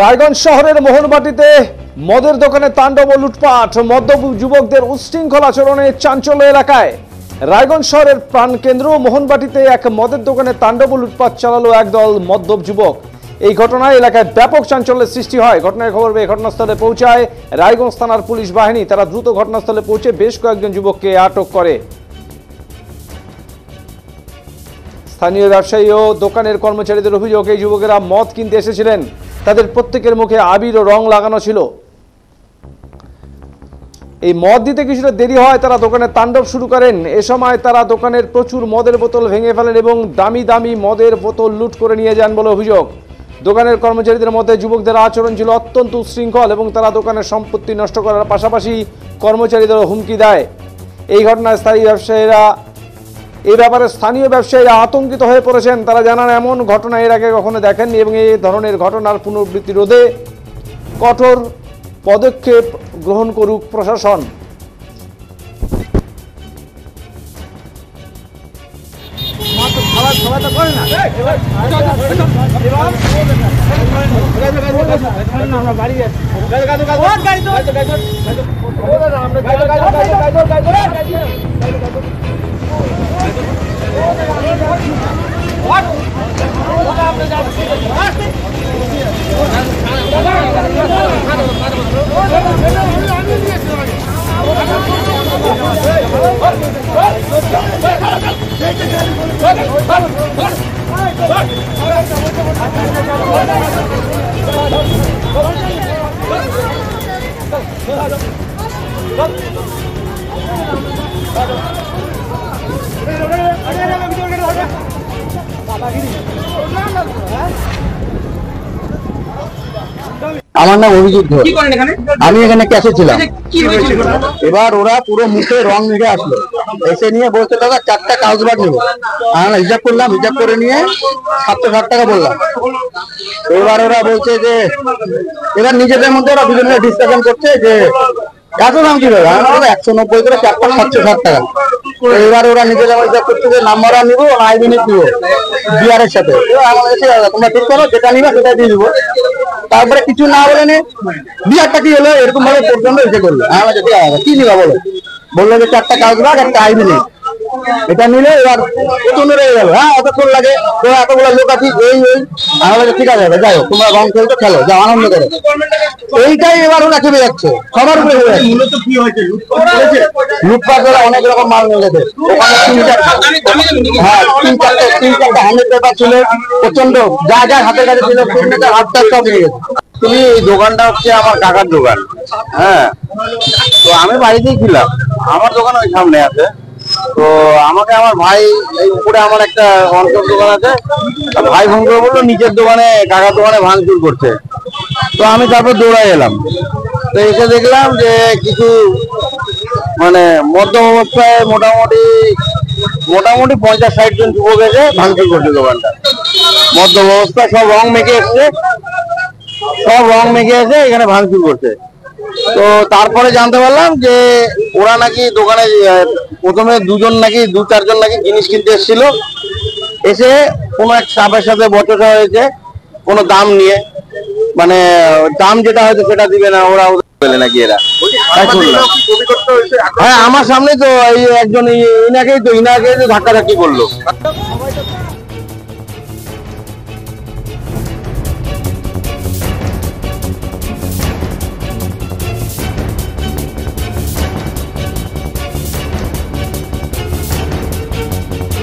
রায়গঞ্জ শহরের মোহনবাটিতে মদের দোকানে তাণ্ডব ও লুটপাট, মদ্যপ যুবকদের উচ্ছৃঙ্খল আচরণে চাঞ্চল্য এলাকায়। রায়গঞ্জ শহরের প্রাণকেন্দ্র মোহনবাটিতে এক মদের দোকানে তাণ্ডব ও লুটপাট চালালো একদল মদ্যপ যুবক। এই ঘটনায় এলাকায় ব্যাপক চাঞ্চল্যের সৃষ্টি হয়। ঘটনার খবর পেয়ে ঘটনাস্থলে পৌঁছায় রায়গঞ্জ থানার পুলিশ বাহিনী। তারা দ্রুত ঘটনাস্থলে পৌঁছে বেশ কয়েকজন যুবককে আটক করে। স্থানীয় ব্যবসায়ী ও দোকানের কর্মচারীদের অভিযোগ, এই যুবকেরা মদ কিনতে এসেছিলেন। তাদের প্রত্যেকের মুখে আবির ও রং লাগানো ছিল। এই মদ দিতে কিছুটা দেরি হয়, তারা দোকানে তাণ্ডব শুরু করেন। এ সময় তারা দোকানের প্রচুর মদের বোতল ভেঙে ফেলেন এবং দামি দামি মদের বোতল লুট করে নিয়ে যান বলে অভিযোগ। দোকানের কর্মচারীদের মধ্যে যুবকদের আচরণ ছিল অত্যন্ত উচ্ছৃঙ্খল এবং তারা দোকানের সম্পত্তি নষ্ট করার পাশাপাশি কর্মচারীদের হুমকি দেয়। এই ঘটনায় এই ব্যাপারে স্থানীয় ব্যবসায়ীরা আতঙ্কিত হয়ে পড়েছেন। তারা জানান, এমন ঘটনা এর আগে কখনো দেখেননি এবং এই ধরনের ঘটনার পুনরাবৃত্তি রোধে কঠোর পদক্ষেপ গ্রহণ করুক প্রশাসন। আমার নাম অভিজিৎ ঘোষ। আমি এখানে ক্যাশে ছিলাম। এবার ওরা পুরো মুখে রং মেখে আসলো, এসে নিয়ে বলছে দাদা 4টা কাগজবাজ নেবো। আমরা হিসাব করলাম, হিসাব করে নিয়ে 760 টাকা বললাম। এবার ওরা বলছে যে এবার নিজেদের মধ্যে ওরা বিভিন্ন ডিসকাশন করছে যে এত দাম কি হবে, 190 করে 4টা 760 টাকা। এবার ওরা নিজেরা হিসাব করছে যে নাম্বার নিবো না আইবি নিবো বিয়ারের সাথে। তোমরা ঠিক করো, যেটা নিবা সেটা দিয়ে দিবো। তারপরে কিছু না বলে নে বিয়ারটা কি হলো এরকম ভাবে পর্যন্ত এসে করলো। কি নিবা বলো, বললো যে 4টা কাগজবাজ একটা আইবি নেই। এটা নিলে এবার প্রচন্ড রয়ে গেল। অতক্ষণ লাগে, তোরা এতগুলো লোক আছি এই আমাদের ঠিক আছে যাই হোক, তোমরা রং খেলতে খেলো, যাও আনন্দ করো। এইটাই এবার ওরা চেপে যাচ্ছে সবার উপরে। লুটপাট ওরা অনেক রকম মাল নিয়ে গেছে। ওখানে তিন চারটা হ্যান্ডেল পেপার ছিল, প্রচন্ড যা যা হাতের কাছে ছিল হাতটা সব নিয়ে গেছে। তুমি এই দোকানটা হচ্ছে আমার কাকার দোকান। তো আমি বাড়িতেই ছিলাম, আমার দোকান ওই সামনে আছে। তো আমাকে আমার ভাই, এই উপরে আমার একটা অন্তর দোকান আছে, ভাই ফোন করে বললো নিচের দোকানে কাকার দোকানে ভাঙচুর করছে। তো আমি তারপর দৌড়াই এলাম। তো এসে দেখলাম যে কিছু মানে মধ্যম অবস্থায় মোটামুটি 50-60 জন যুবক এসে ভাঙচুর করছে দোকানটা। মধ্যম অবস্থায় সব রং মেখে এসে এখানে ভাঙচুর করছে। তো তারপরে জানতে পারলাম যে ওরা নাকি দোকানে প্রথমে 2-4 জন নাকি জিনিস কিনতে এসেছিল। এসে কোনো এক স্টাফের সাথে বচসা হয়েছে কোনো দাম নিয়ে, মানে দাম যেটা হয়তো সেটা দিবে না ওরা বলে নাকি এরা। হ্যাঁ, আমার সামনে তো এই একজন ইনাকেই তো ধাক্কাধাক্কি করলো।